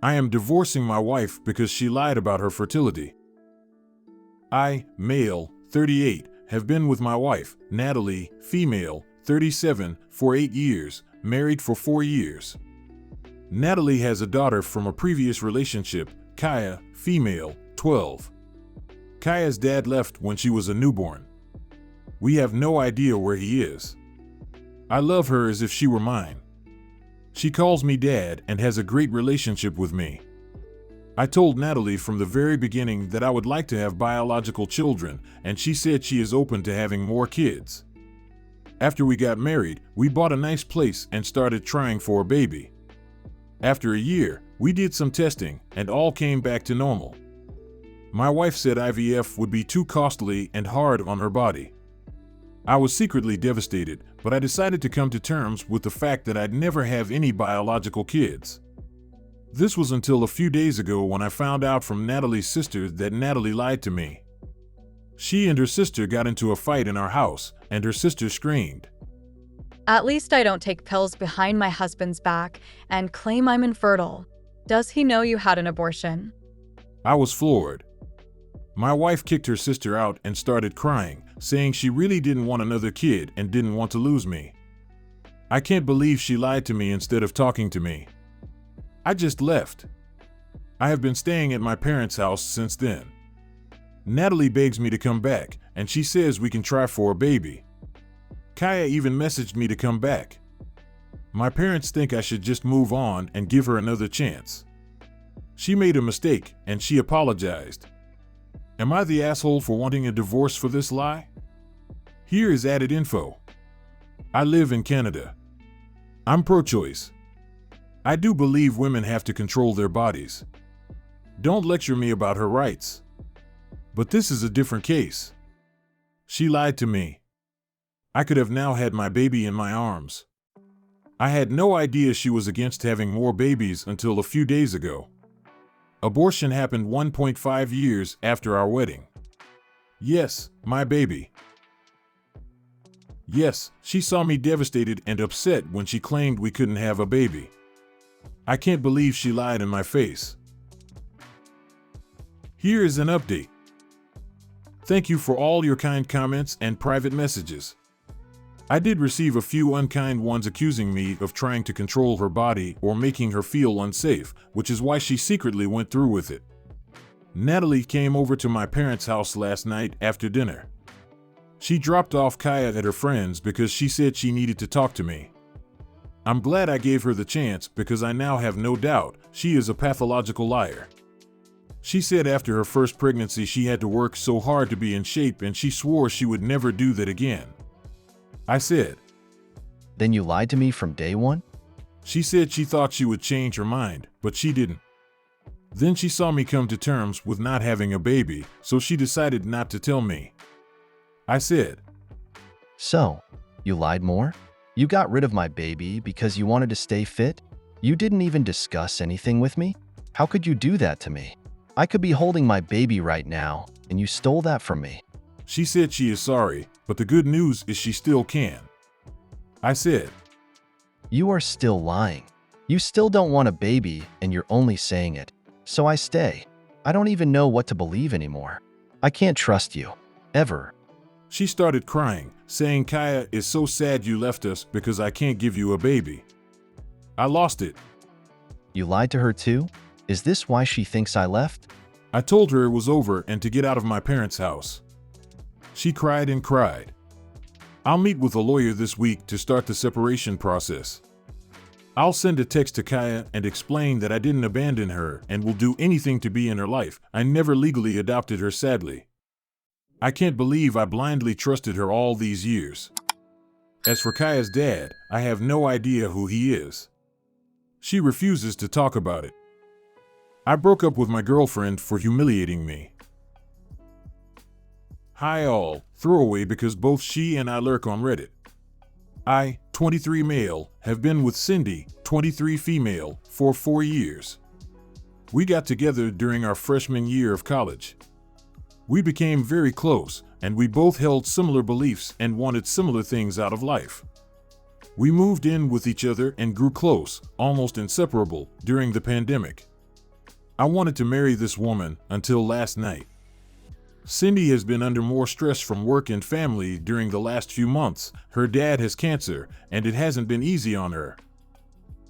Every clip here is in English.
I am divorcing my wife because she lied about her fertility. I, male, 38, have been with my wife, Natalie, female, 37, for 8 years, married for 4 years. Natalie has a daughter from a previous relationship, Kaya, female, 12. Kaya's dad left when she was a newborn. We have no idea where he is. I love her as if she were mine. She calls me dad and has a great relationship with me. I told Natalie from the very beginning that I would like to have biological children, and she said she is open to having more kids. After we got married, we bought a nice place and started trying for a baby. After a year, we did some testing and all came back to normal. My wife said IVF would be too costly and hard on her body. I was secretly devastated, but I decided to come to terms with the fact that I'd never have any biological kids. This was until a few days ago when I found out from Natalie's sister that Natalie lied to me. She and her sister got into a fight in our house, and her sister screamed. At least I don't take pills behind my husband's back and claim I'm infertile. Does he know you had an abortion? I was floored. My wife kicked her sister out and started crying, saying she really didn't want another kid and didn't want to lose me. I can't believe she lied to me instead of talking to me. I just left. I have been staying at my parents' house since then. Natalie begs me to come back, and she says we can try for a baby. Kaya even messaged me to come back. My parents think I should just move on and give her another chance. She made a mistake, and she apologized. Am I the asshole for wanting a divorce for this lie? Here is added info. I live in Canada. I'm pro-choice. I do believe women have to control their bodies. Don't lecture me about her rights. But this is a different case. She lied to me. I could have now had my baby in my arms. I had no idea she was against having more babies until a few days ago. Abortion happened 1.5 years after our wedding. Yes, my baby. Yes, she saw me devastated and upset when she claimed we couldn't have a baby. I can't believe she lied in my face. Here is an update. Thank you for all your kind comments and private messages. I did receive a few unkind ones accusing me of trying to control her body or making her feel unsafe, which is why she secretly went through with it. Natalie came over to my parents' house last night after dinner. She dropped off Kaya at her friend's because she said she needed to talk to me. I'm glad I gave her the chance because I now have no doubt she is a pathological liar. She said after her first pregnancy she had to work so hard to be in shape and she swore she would never do that again. I said, Then you lied to me from day one? She said she thought she would change her mind, but she didn't. Then she saw me come to terms with not having a baby, so she decided not to tell me. I said, So, you lied more? You got rid of my baby because you wanted to stay fit? You didn't even discuss anything with me? How could you do that to me? I could be holding my baby right now, and you stole that from me. She said she is sorry, but the good news is she still can. I said, You are still lying. You still don't want a baby, and you're only saying it. So I stay. I don't even know what to believe anymore. I can't trust you. Ever. She started crying, saying Kaya is so sad you left us because I can't give you a baby. I lost it. You lied to her too? Is this why she thinks I left? I told her it was over and to get out of my parents' house. She cried and cried. I'll meet with a lawyer this week to start the separation process. I'll send a text to Kaya and explain that I didn't abandon her and will do anything to be in her life. I never legally adopted her, sadly. I can't believe I blindly trusted her all these years. As for Kaya's dad, I have no idea who he is. She refuses to talk about it. I broke up with my girlfriend for humiliating me. Hi all, throwaway because both she and I lurk on Reddit. I, 23 male, have been with Cindy, 23 female, for 4 years. We got together during our freshman year of college. We became very close, and we both held similar beliefs and wanted similar things out of life. We moved in with each other and grew close, almost inseparable, during the pandemic. I wanted to marry this woman until last night. Cindy has been under more stress from work and family during the last few months. Her dad has cancer, and it hasn't been easy on her.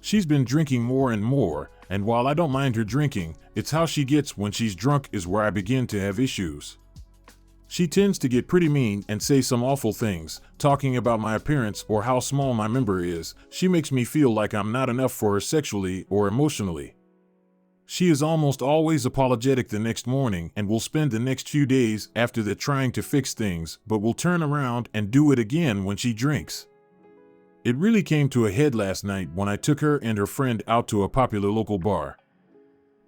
She's been drinking more and more, and while I don't mind her drinking, it's how she gets when she's drunk is where I begin to have issues. She tends to get pretty mean and say some awful things, talking about my appearance or how small my member is. She makes me feel like I'm not enough for her sexually or emotionally. She is almost always apologetic the next morning and will spend the next few days after that trying to fix things, but will turn around and do it again when she drinks. It really came to a head last night when I took her and her friend out to a popular local bar.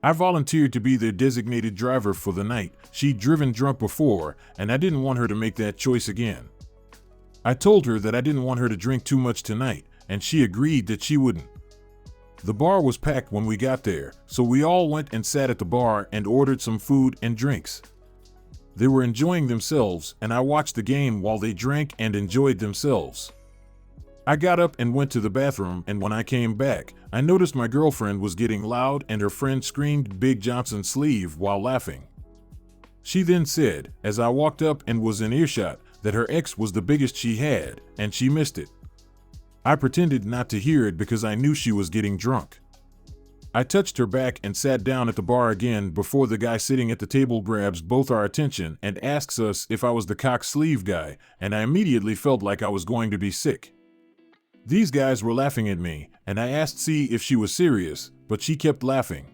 I volunteered to be their designated driver for the night. She'd driven drunk before, and I didn't want her to make that choice again. I told her that I didn't want her to drink too much tonight, and she agreed that she wouldn't. The bar was packed when we got there, so we all went and sat at the bar and ordered some food and drinks. They were enjoying themselves, and I watched the game while they drank and enjoyed themselves. I got up and went to the bathroom, and when I came back, I noticed my girlfriend was getting loud and her friend screamed Big Johnson's sleeve while laughing. She then said, as I walked up and was in earshot, that her ex was the biggest she had, and she missed it. I pretended not to hear it because I knew she was getting drunk. I touched her back and sat down at the bar again before the guy sitting at the table grabs both our attention and asks us if I was the cock sleeve guy, and I immediately felt like I was going to be sick. These guys were laughing at me, and I asked C if she was serious, but she kept laughing.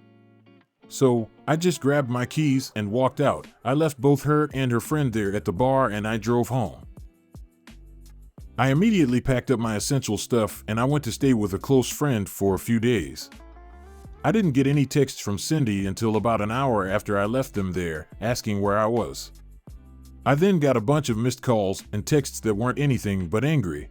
So, I just grabbed my keys and walked out. I left both her and her friend there at the bar and I drove home. I immediately packed up my essential stuff and I went to stay with a close friend for a few days. I didn't get any texts from Cindy until about an hour after I left them there, asking where I was. I then got a bunch of missed calls and texts that weren't anything but angry.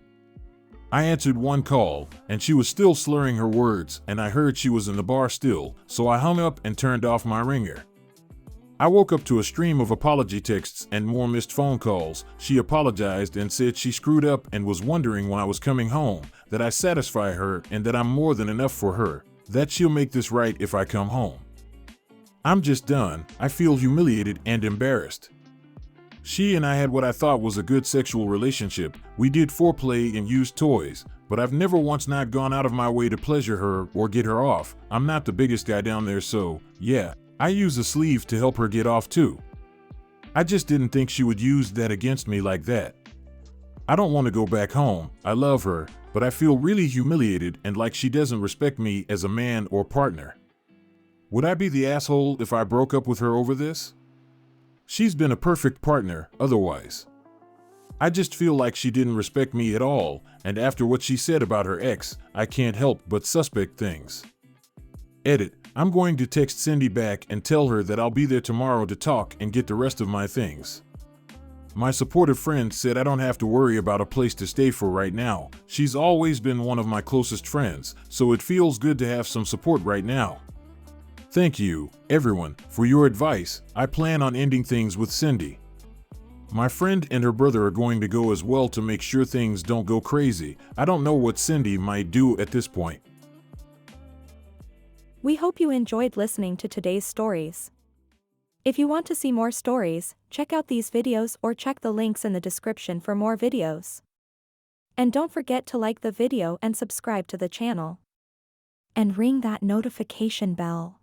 I answered one call, and she was still slurring her words, and I heard she was in the bar still, so I hung up and turned off my ringer. I woke up to a stream of apology texts and more missed phone calls. She apologized and said she screwed up and was wondering when I was coming home, that I satisfy her and that I'm more than enough for her, that she'll make this right if I come home. I'm just done. I feel humiliated and embarrassed. She and I had what I thought was a good sexual relationship. We did foreplay and used toys, but I've never once not gone out of my way to pleasure her or get her off. I'm not the biggest guy down there, so, yeah, I use a sleeve to help her get off too. I just didn't think she would use that against me like that. I don't want to go back home. I love her, but I feel really humiliated and like she doesn't respect me as a man or partner. Would I be the asshole if I broke up with her over this? She's been a perfect partner, otherwise. I just feel like she didn't respect me at all, and after what she said about her ex, I can't help but suspect things. Edit. I'm going to text Cindy back and tell her that I'll be there tomorrow to talk and get the rest of my things. My supportive friend said I don't have to worry about a place to stay for right now. She's always been one of my closest friends, so it feels good to have some support right now. Thank you, everyone, for your advice. I plan on ending things with Cindy. My friend and her brother are going to go as well to make sure things don't go crazy. I don't know what Cindy might do at this point. We hope you enjoyed listening to today's stories. If you want to see more stories, check out these videos or check the links in the description for more videos. And don't forget to like the video and subscribe to the channel. And ring that notification bell.